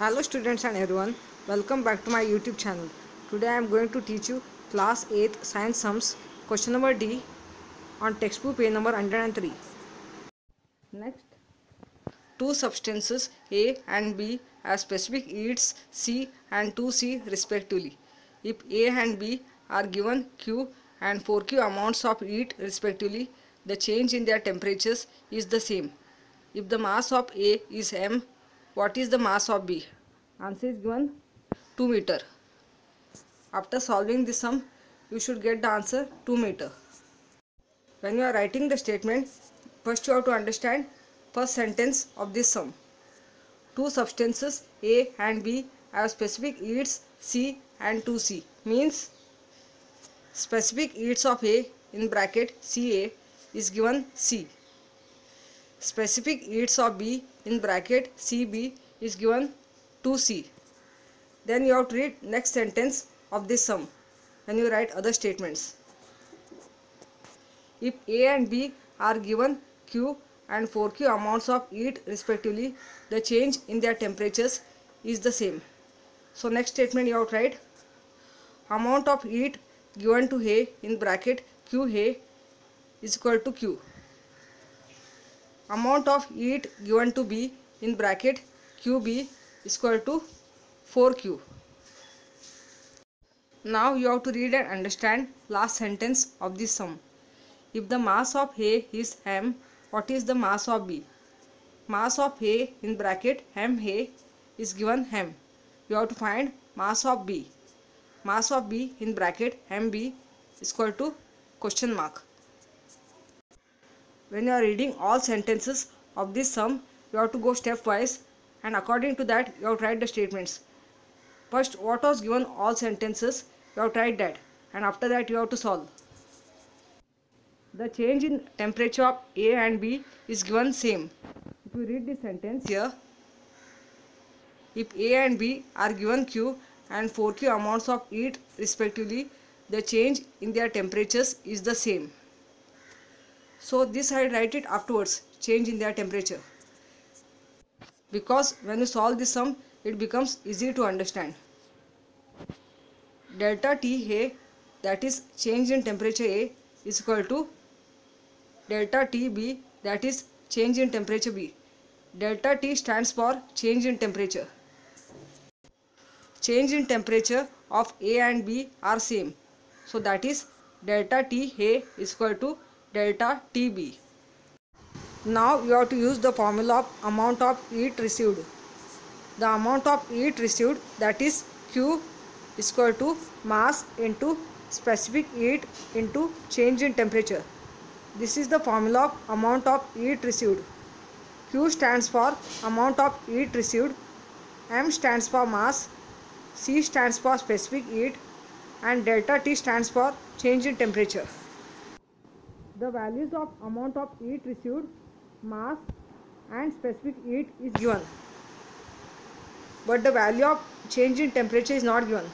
Hello students and everyone, welcome back to my YouTube channel. Today I am going to teach you class 8th science sums question number D on textbook page number 103. Next, two substances A and B have specific heats C and 2C respectively. If A and B are given Q and 4Q amounts of heat respectively, the change in their temperatures is the same. If the mass of A is m, what is the mass of B? Answer is given 2 meter. After solving this sum, you should get the answer 2 meter. When you are writing the statement, first you have to understand first sentence of this sum. Two substances A and B have specific heats C and 2C. Means specific heats of A in bracket Ca is given C. Specific heats of B in bracket Cb is given 2C. Then you have to read next sentence of this sum when you write other statements. If A and B are given Q and 4Q amounts of heat respectively, the change in their temperatures is the same. So next statement you have to write amount of heat given to A in bracket QA is equal to Q. Amount of heat given to B in bracket QB is equal to 4Q. Now you have to read and understand last sentence of this sum. If the mass of A is m, what is the mass of B? Mass of A in bracket ma is given m. You have to find mass of B. Mass of B in bracket mb is equal to question mark. When you are reading all sentences of this sum, you have to go stepwise and according to that you have to write the statements. First, what was given all sentences, you have to write that, and after that you have to solve. The change in temperature of A and B is given same. If you read this sentence here, if A and B are given Q and 4Q amounts of heat respectively, the change in their temperatures is the same. So this I write it afterwards, change in their temperature. Because when you solve this sum, it becomes easy to understand. Delta T A, that is change in temperature A, is equal to delta T B, that is change in temperature B. Delta T stands for change in temperature. Change in temperature of A and B are same. So that is delta T A is equal to delta T B. Now you have to use the formula of amount of heat received. The amount of heat received, that is Q, is equal to mass into specific heat into change in temperature. This is the formula of amount of heat received. Q stands for amount of heat received, M stands for mass, C stands for specific heat, and delta T stands for change in temperature. The values of amount of heat received, mass and specific heat is given, but the value of change in temperature is not given.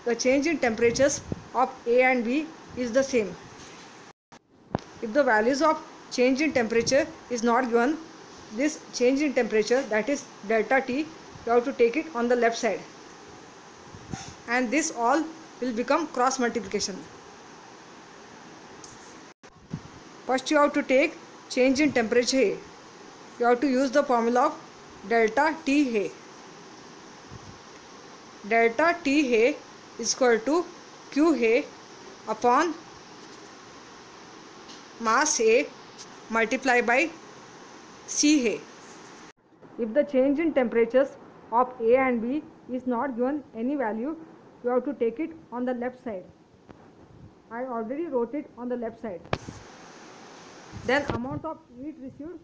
The change in temperatures of A and B is the same. If the values of change in temperature is not given, this change in temperature, that is delta T, you have to take it on the left side, and this all will become cross multiplication. First you have to take change in temperature A. You have to use the formula of delta T A. Delta T A is equal to Q A upon mass A multiplied by C A. If the change in temperatures of A and B is not given any value, you have to take it on the left side. I already wrote it on the left side. Then amount of heat received,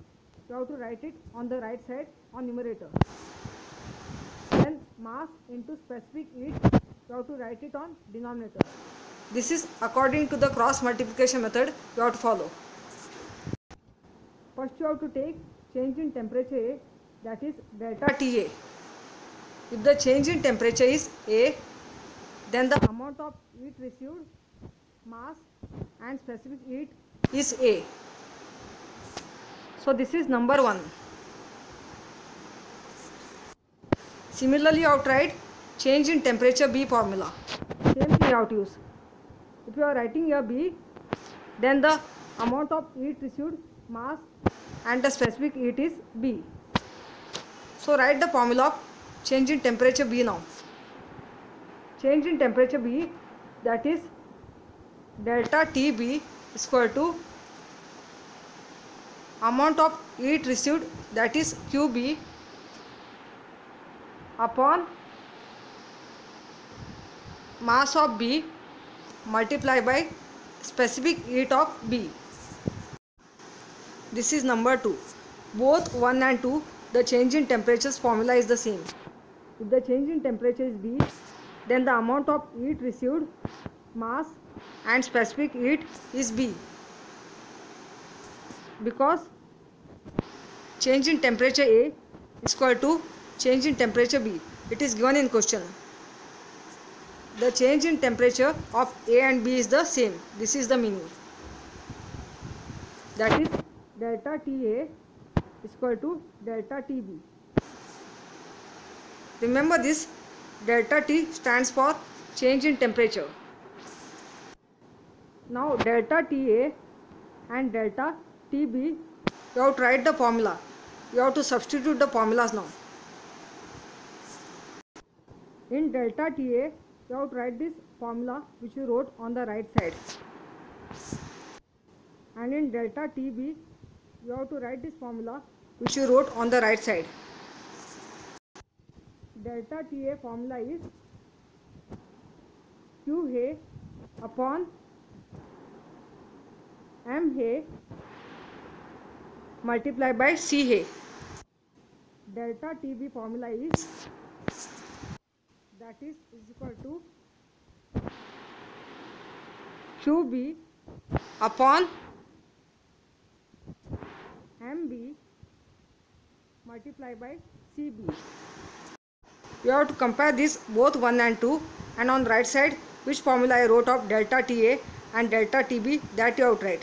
you have to write it on the right side on numerator. Then mass into specific heat, you have to write it on denominator. This is according to the cross multiplication method you have to follow. First you have to take change in temperature A, that is delta TA. If the change in temperature is A, then the amount of heat received, mass and specific heat is A. So this is number 1. Similarly, you have tried change in temperature B formula. Same thing you have to use. If you are writing here B, then the amount of heat received, mass and the specific heat is B. So write the formula of change in temperature B now. Change in temperature B, that is delta TB is equal to amount of heat received, that is QB, upon mass of B multiplied by specific heat of B. This is number 2. Both 1 and 2, the change in temperature's formula is the same. If the change in temperature is B, then the amount of heat received, mass and specific heat is B. Because change in temperature A is equal to change in temperature B. It is given in question. The change in temperature of A and B is the same. This is the meaning. That is delta TA is equal to delta TB. Remember this, delta T stands for change in temperature. Now delta TA and delta TB, you have to write the formula. You have to substitute the formulas now. In delta TA, you have to write this formula which you wrote on the right side. And in delta TB, you have to write this formula which you wrote on the right side. Delta TA formula is QA upon MA multiplied by CA. Delta TB formula is equal to QB upon MB multiplied by CB. You have to compare this both 1 and 2, and on the right side which formula I wrote of delta TA and delta TB, that you have to write.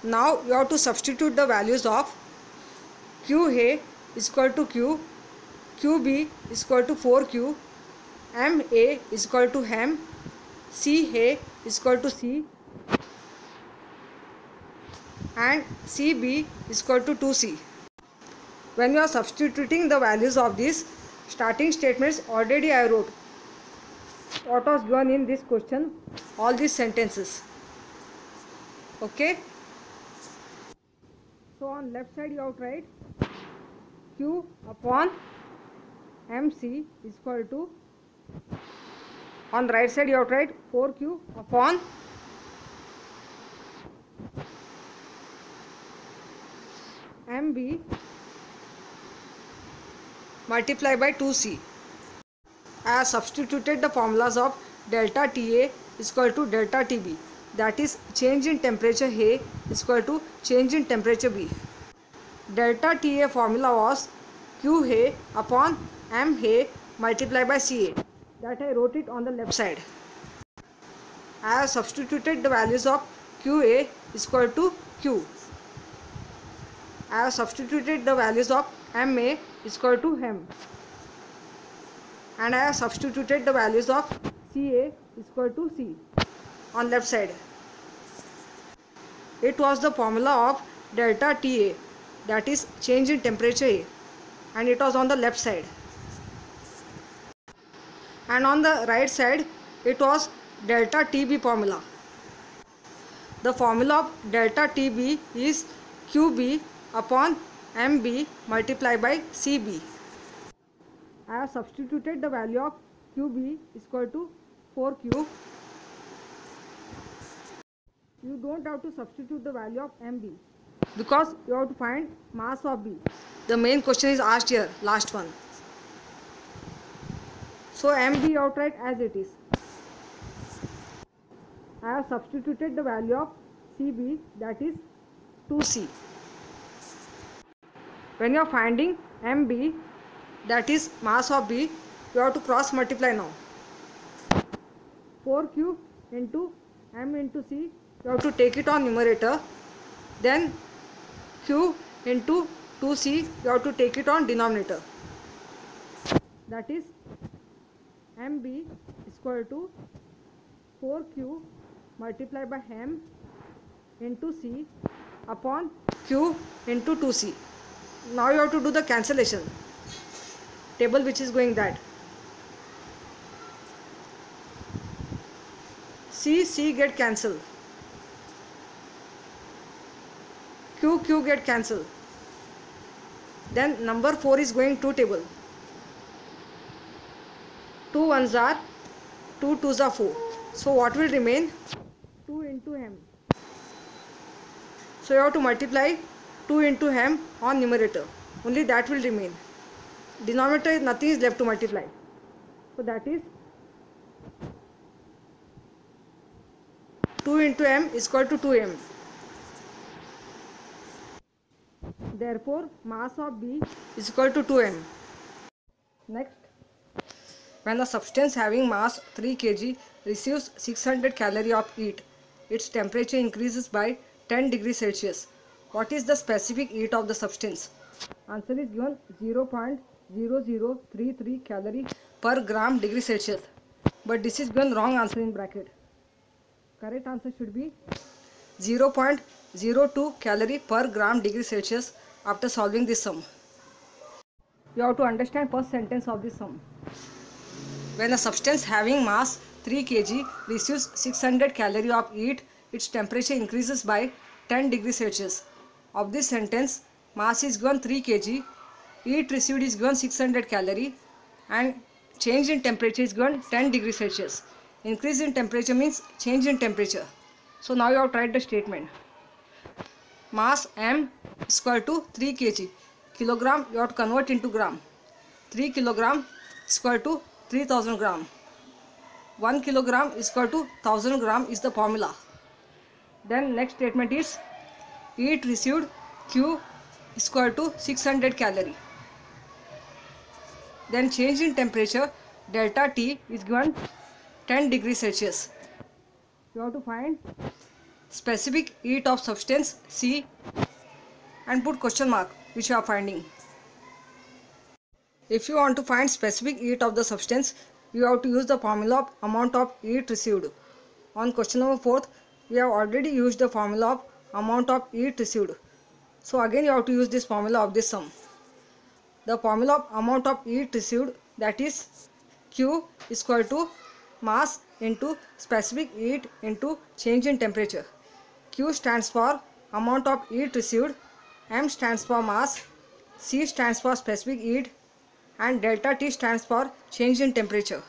Now you have to substitute the values of QA is equal to Q, QB is equal to 4Q, MA is equal to M, CA is equal to C, and CB is equal to 2C. When you are substituting the values of these starting statements, already I wrote what was given in this question, all these sentences. Okay. So on left side you have to write Q upon MC is equal to, on the right side you have to write 4Q upon MB multiplied by 2C. I have substituted the formulas of delta TA is equal to delta TB, that is change in temperature A is equal to change in temperature B. Delta TA formula was QA upon MA multiplied by CA, that I wrote it on the left side. I have substituted the values of QA is equal to Q. I have substituted the values of MA is equal to M, and I have substituted the values of CA is equal to C on left side. It was the formula of delta TA, that is change in temperature A, and it was on the left side. And on the right side it was delta TB formula. The formula of delta TB is QB upon MB multiplied by CB. I have substituted the value of QB is equal to 4Q. You don't have to substitute the value of MB because you have to find mass of B. The main question is asked here, last one. So MB you have to write as it is. I have substituted the value of CB, that is 2C. When you are finding MB, that is mass of B, you have to cross multiply now. 4Q into M into C, you have to take it on numerator. Then Q into 2C, you have to take it on denominator. that is MB is equal to 4Q multiplied by M into C upon Q into 2C. Now you have to do the cancellation table, which is going that C get cancelled, Q get cancelled, then number 4 is going to table. 2 ones are 2 twos are 4, so what will remain? 2 into M. So you have to multiply 2 into M on numerator, only that will remain. Denominator nothing is left to multiply, so that is 2 into M is equal to 2M. Therefore mass of B is equal to 2M. Next, when a substance having mass 3 kg receives 600 calories of heat, its temperature increases by 10 degrees Celsius. What is the specific heat of the substance? Answer is given 0.0033 calorie per gram degree Celsius. But this is given wrong answer in bracket. Correct answer should be 0.02 calorie per gram degree Celsius after solving this sum. You have to understand first sentence of this sum. When a substance having mass 3 kg receives 600 calories of heat, its temperature increases by 10 degrees Celsius. Of this sentence, mass is given 3 kg, heat received is given 600 calories, and change in temperature is given 10 degrees Celsius. Increase in temperature means change in temperature. So now you have to write the statement. Mass M is equal to 3 kg. Kilogram you have to convert into gram. 3 kilogram is equal to 3000 gram. 1 kilogram is equal to 1000 gram is the formula. Then next statement is heat received Q is equal to 600 calorie. Then change in temperature delta T is given 10 degrees Celsius. You have to find specific heat of substance C and put question mark which you are finding. If you want to find specific heat of the substance, you have to use the formula of amount of heat received. On question number 4, we have already used the formula of amount of heat received. So again you have to use this formula of this sum. The formula of amount of heat received, that is Q is equal to mass into specific heat into change in temperature. Q stands for amount of heat received, M stands for mass, C stands for specific heat, and delta T stands for change in temperature.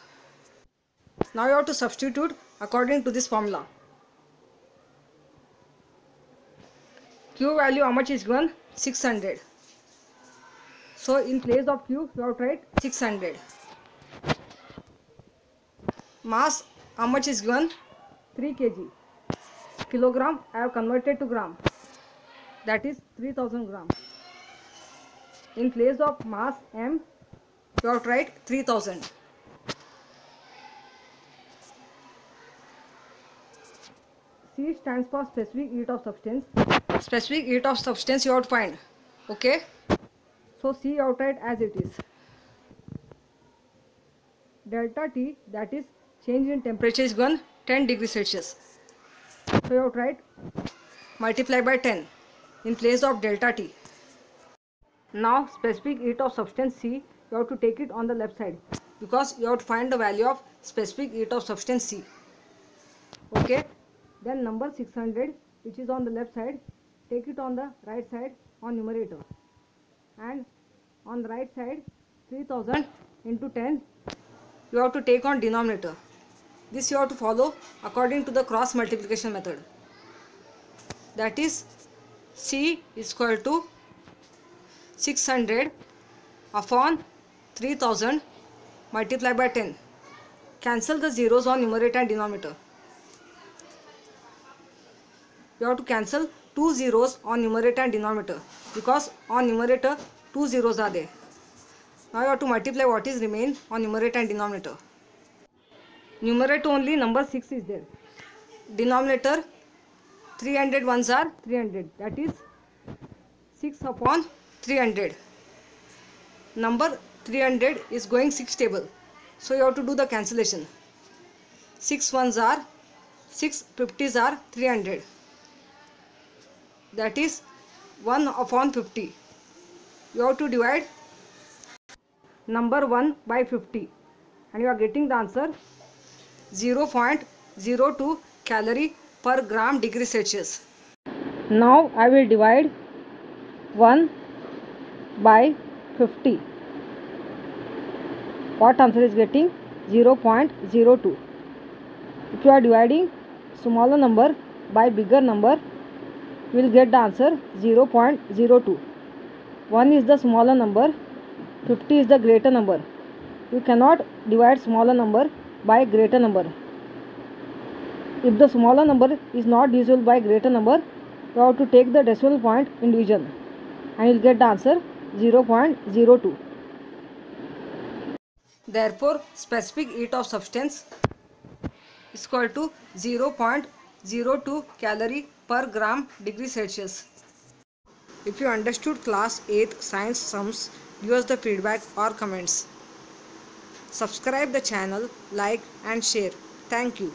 Now you have to substitute according to this formula. Q value how much is given? 600. So in place of Q you have to write 600. Mass how much is given? 3 kg. Kilogram I have converted to gram, that is 3000 gram. In place of mass M you have to write 3000. C stands for specific heat of substance. Specific heat of substance you have to find. Okay, so C you have to write as it is. Delta T, that is change in temperature, is given 10 degrees Celsius. So you have to write multiply by 10 in place of delta T. Now specific heat of substance C, you have to take it on the left side because you have to find the value of specific heat of substance C. Okay, then number 600 which is on the left side, take it on the right side on numerator, and on the right side 3000 into 10 you have to take on denominator. This you have to follow according to the cross multiplication method. That is C is equal to 600 upon 3000 multiplied by 10. Cancel the zeros on numerator and denominator. You have to cancel 2 zeros on numerator and denominator because on numerator 2 zeros are there. Now you have to multiply what is remain on numerator and denominator. Numerator only number 6 is there. Denominator 300 ones are 300, that is 6 upon 300. Number 300 is going 6 table. So you have to do the cancellation. 6 ones are 6, 50s are 300. That is 1 upon 50. You have to divide number 1 by 50 and you are getting the answer 0.02 calorie per gram degree Celsius. Now I will divide 1 by 50. What answer is getting? 0.02. If you are dividing smaller number by bigger number, you will get the answer 0.02. 1 is the smaller number, 50 is the greater number. You cannot divide smaller number by greater number. If the smaller number is not divisible by greater number, you have to take the decimal point in division and you will get the answer 0.02. Therefore, specific heat of substance is equal to 0.02 calorie per gram degree Celsius. If you understood class 8th science sums, give us the feedback or comments. Subscribe the channel, like and share. Thank you.